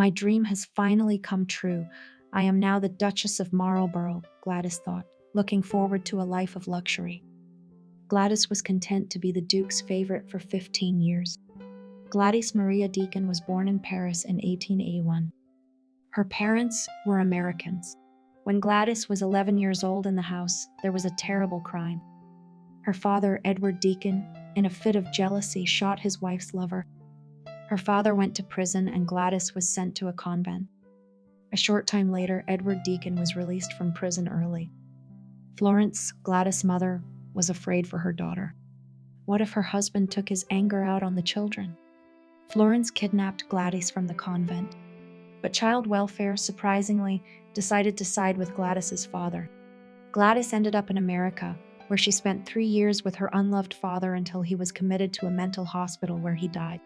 My dream has finally come true. I am now the Duchess of Marlborough, Gladys thought, looking forward to a life of luxury. Gladys was content to be the Duke's favorite for 15 years. Gladys Maria Deacon was born in Paris in 1881. Her parents were Americans. When Gladys was 11 years old in the house, there was a terrible crime. Her father, Edward Deacon, in a fit of jealousy, shot his wife's lover. Her father went to prison and Gladys was sent to a convent. A short time later, Edward Deacon was released from prison early. Florence, Gladys' mother, was afraid for her daughter. What if her husband took his anger out on the children? Florence kidnapped Gladys from the convent. But child welfare, surprisingly, decided to side with Gladys's father. Gladys ended up in America, where she spent 3 years with her unloved father until he was committed to a mental hospital where he died.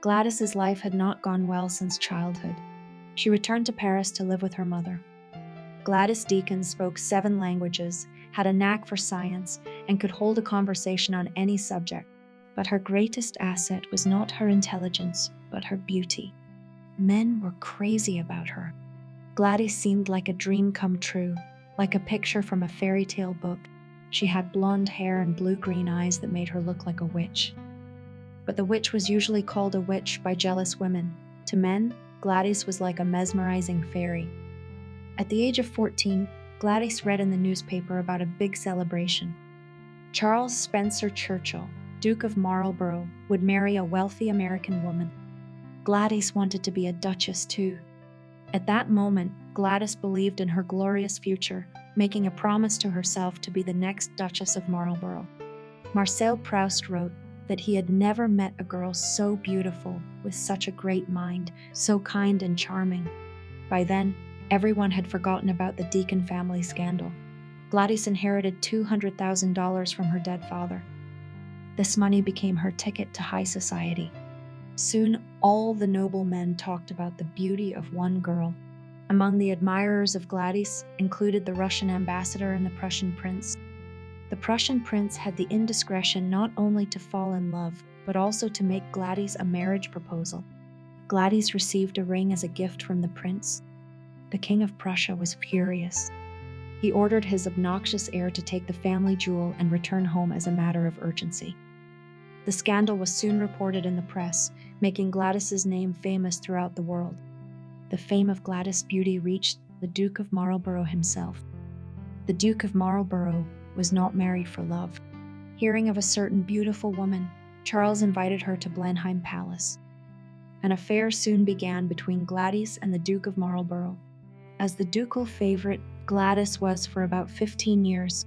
Gladys's life had not gone well since childhood. She returned to Paris to live with her mother. Gladys Deacon spoke 7 languages, had a knack for science, and could hold a conversation on any subject. But her greatest asset was not her intelligence, but her beauty. Men were crazy about her. Gladys seemed like a dream come true, like a picture from a fairy tale book. She had blonde hair and blue-green eyes that made her look like a witch. But the witch was usually called a witch by jealous women. To men, Gladys was like a mesmerizing fairy. At the age of 14, Gladys read in the newspaper about a big celebration. Charles Spencer Churchill, Duke of Marlborough, would marry a wealthy American woman. Gladys wanted to be a duchess too. At that moment, Gladys believed in her glorious future, making a promise to herself to be the next Duchess of Marlborough. Marcel Proust wrote that he had never met a girl so beautiful, with such a great mind, so kind and charming. By then, everyone had forgotten about the Deacon family scandal. Gladys inherited $200,000 from her dead father. This money became her ticket to high society. Soon, all the noblemen talked about the beauty of one girl. Among the admirers of Gladys included the Russian ambassador and the Prussian prince. The Prussian prince had the indiscretion not only to fall in love, but also to make Gladys a marriage proposal. Gladys received a ring as a gift from the prince. The King of Prussia was furious. He ordered his obnoxious heir to take the family jewel and return home as a matter of urgency. The scandal was soon reported in the press, making Gladys's name famous throughout the world. The fame of Gladys' beauty reached the Duke of Marlborough himself. The Duke of Marlborough was not married for love. Hearing of a certain beautiful woman, Charles invited her to Blenheim Palace. An affair soon began between Gladys and the Duke of Marlborough. As the ducal favorite, Gladys was for about 15 years.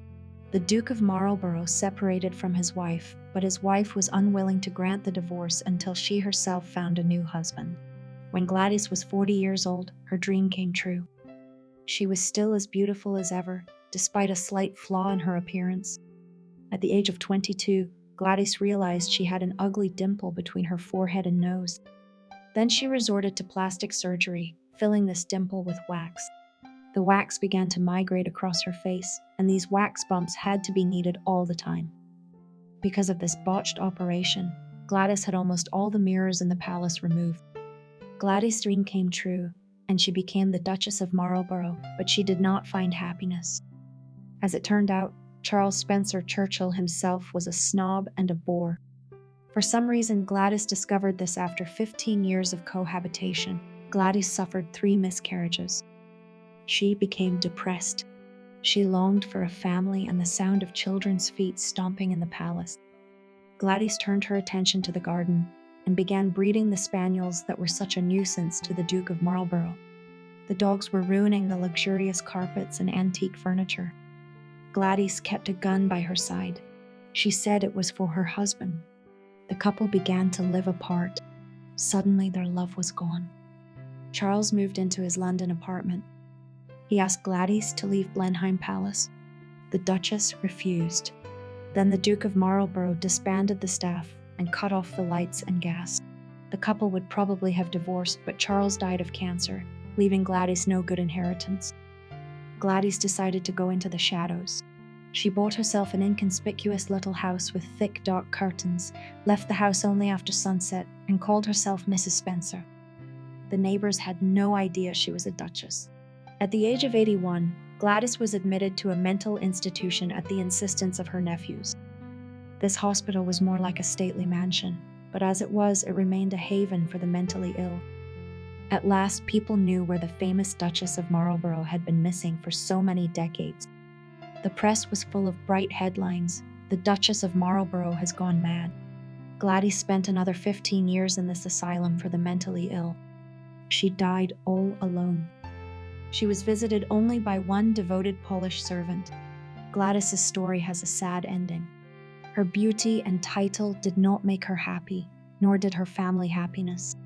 The Duke of Marlborough separated from his wife, but his wife was unwilling to grant the divorce until she herself found a new husband. When Gladys was 40 years old, her dream came true. She was still as beautiful as ever, despite a slight flaw in her appearance. At the age of 22, Gladys realized she had an ugly dimple between her forehead and nose. Then she resorted to plastic surgery, filling this dimple with wax. The wax began to migrate across her face, and these wax bumps had to be kneaded all the time. Because of this botched operation, Gladys had almost all the mirrors in the palace removed. Gladys' dream came true, and she became the Duchess of Marlborough, but she did not find happiness. As it turned out, Charles Spencer Churchill himself was a snob and a bore. For some reason, Gladys discovered this after 15 years of cohabitation. Gladys suffered 3 miscarriages. She became depressed. She longed for a family and the sound of children's feet stomping in the palace. Gladys turned her attention to the garden and began breeding the spaniels that were such a nuisance to the Duke of Marlborough. The dogs were ruining the luxurious carpets and antique furniture. Gladys kept a gun by her side. She said it was for her husband. The couple began to live apart. Suddenly, their love was gone. Charles moved into his London apartment. He asked Gladys to leave Blenheim Palace. The Duchess refused. Then the Duke of Marlborough disbanded the staff and cut off the lights and gas. The couple would probably have divorced, but Charles died of cancer, leaving Gladys no good inheritance. Gladys decided to go into the shadows. She bought herself an inconspicuous little house with thick, dark curtains, left the house only after sunset, and called herself Mrs. Spencer. The neighbors had no idea she was a duchess. At the age of 81, Gladys was admitted to a mental institution at the insistence of her nephews. This hospital was more like a stately mansion, but as it was, it remained a haven for the mentally ill. At last, people knew where the famous Duchess of Marlborough had been missing for so many decades. The press was full of bright headlines. The Duchess of Marlborough has gone mad. Gladys spent another 15 years in this asylum for the mentally ill. She died all alone. She was visited only by one devoted Polish servant. Gladys's story has a sad ending. Her beauty and title did not make her happy, nor did her family happiness.